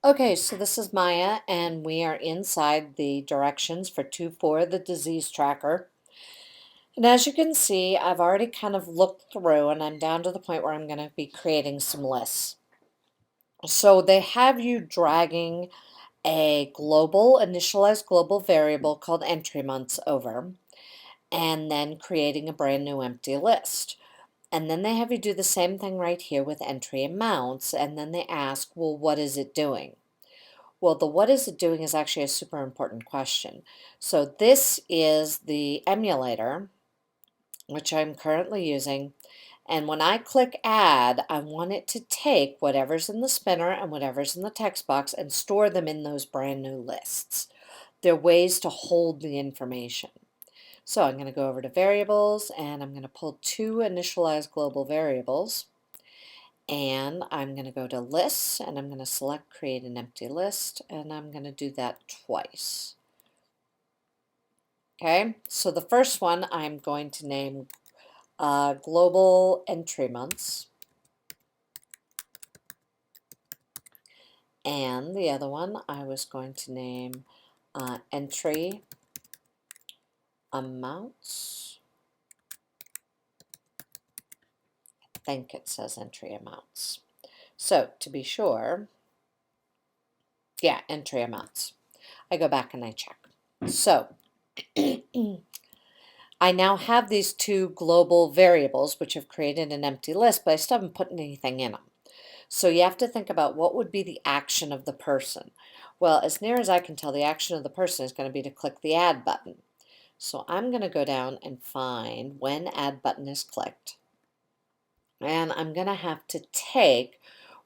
Okay, so this is Maya, and we are inside the directions for 2.4, the disease tracker. And as you can see, I've already kind of looked through, and I'm down to the point where I'm going to be creating some lists. So they have you dragging a initialized global variable called entry months over, and then creating a brand new empty list. And then they have you do the same thing right here with entry amounts, and then they ask, well, what is it doing? Well, the what is it doing is actually a super important question. So this is the emulator, which I'm currently using. And when I click add, I want it to take whatever's in the spinner and whatever's in the text box and store them in those brand new lists. They're ways to hold the information. So I'm going to go over to variables, and I'm going to pull two initialized global variables. And I'm going to go to lists, and I'm going to select create an empty list, and I'm going to do that twice. Okay, so the first one I'm going to name global entry months, and the other one I was going to name entry amounts. I think it says entry amounts. So to be sure, yeah, entry amounts. I go back and I check. So I now have these two global variables, which have created an empty list, but I still haven't put anything in them. So you have to think about what would be the action of the person. Well, as near as I can tell, the action of the person is going to be to click the add button. So I'm going to go down and find when add button is clicked. And I'm going to have to take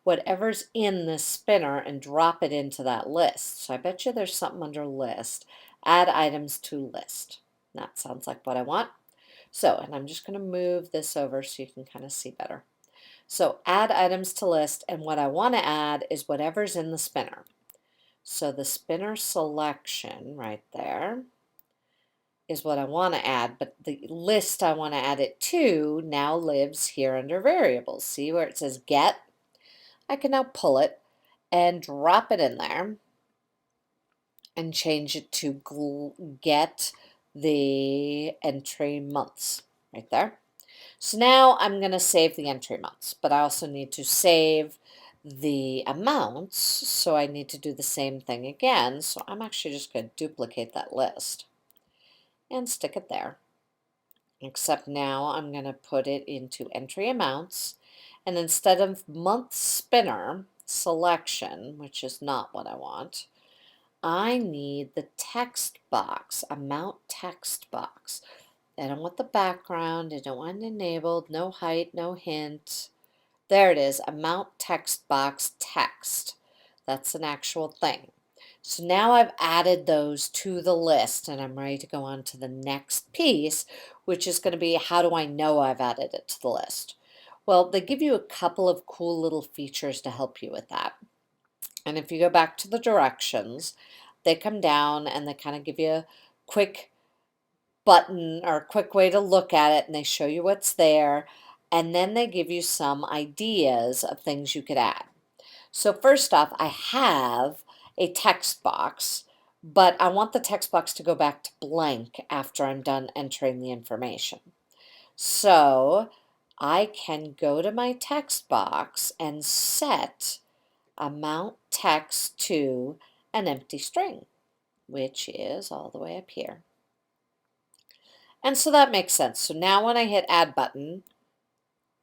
whatever's in this spinner and drop it into that list. So I bet you there's something under list. Add items to list. That sounds like what I want. So, and I'm just going to move this over so you can kind of see better. So add items to list, and what I want to add is whatever's in the spinner. So the spinner selection right there is what I want to add, but the list I want to add it to now lives here under variables. See where it says get? I can now pull it and drop it in there and change it to get the entry months right there. So now I'm going to save the entry months, but I also need to save the amounts, so I need to do the same thing again. So I'm actually just going to duplicate that list and stick it there. Except now I'm going to put it into entry amounts, and instead of month spinner selection, which is not what I want, I need the text box, amount text box. I don't want the background, I don't want it enabled, no height, no hint. There it is, amount text box text. That's an actual thing. So now I've added those to the list, and I'm ready to go on to the next piece, which is going to be how do I know I've added it to the list? Well, they give you a couple of cool little features to help you with that. And if you go back to the directions, they come down and they kind of give you a quick button or a quick way to look at it, and they show you what's there, and then they give you some ideas of things you could add. So first off, I have a text box, but I want the text box to go back to blank after I'm done entering the information. So I can go to my text box and set amount text to an empty string, which is all the way up here. And so that makes sense. So now when I hit add button,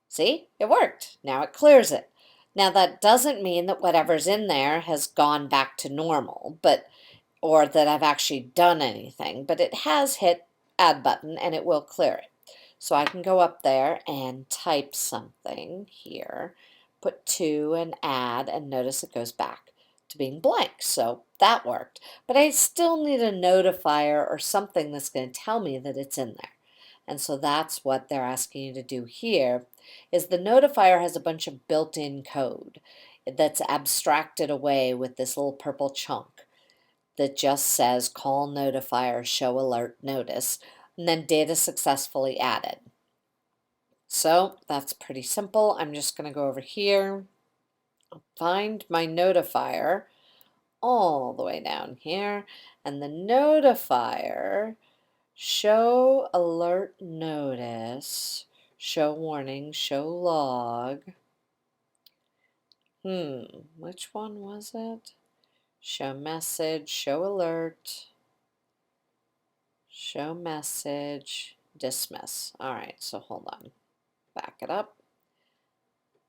see, it worked. Now it clears it. Now that doesn't mean that whatever's in there has gone back to normal, or that I've actually done anything, but it has hit add button and it will clear it. So I can go up there and type something here, put 2 and add, and notice it goes back to being blank. So that worked. But I still need a notifier or something that's going to tell me that it's in there. And so that's what they're asking you to do here, is the notifier has a bunch of built-in code that's abstracted away with this little purple chunk that just says call notifier show alert notice, and then data successfully added. So that's pretty simple. I'm just going to go over here, find my notifier, all the way down here. And the notifier, show alert notice, show warning, show log. Which one was it? Show message, show alert, show message, dismiss. All right, so hold on. Back it up.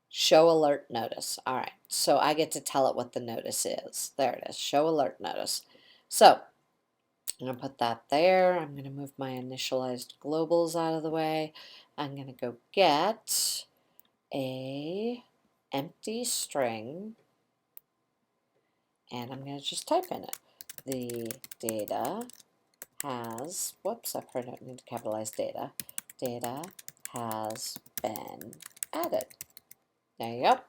Show alert notice. All right, so I get to tell it what the notice is. There it is, show alert notice. So I'm going to put that there. I'm going to move my initialized globals out of the way. I'm going to go get a empty string, and I'm going to just type in it. The data has, whoops, I probably don't need to capitalize data. Data has been added. There you go.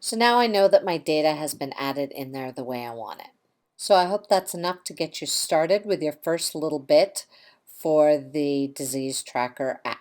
So now I know that my data has been added in there the way I want it. So I hope that's enough to get you started with your first little bit for the disease tracker app.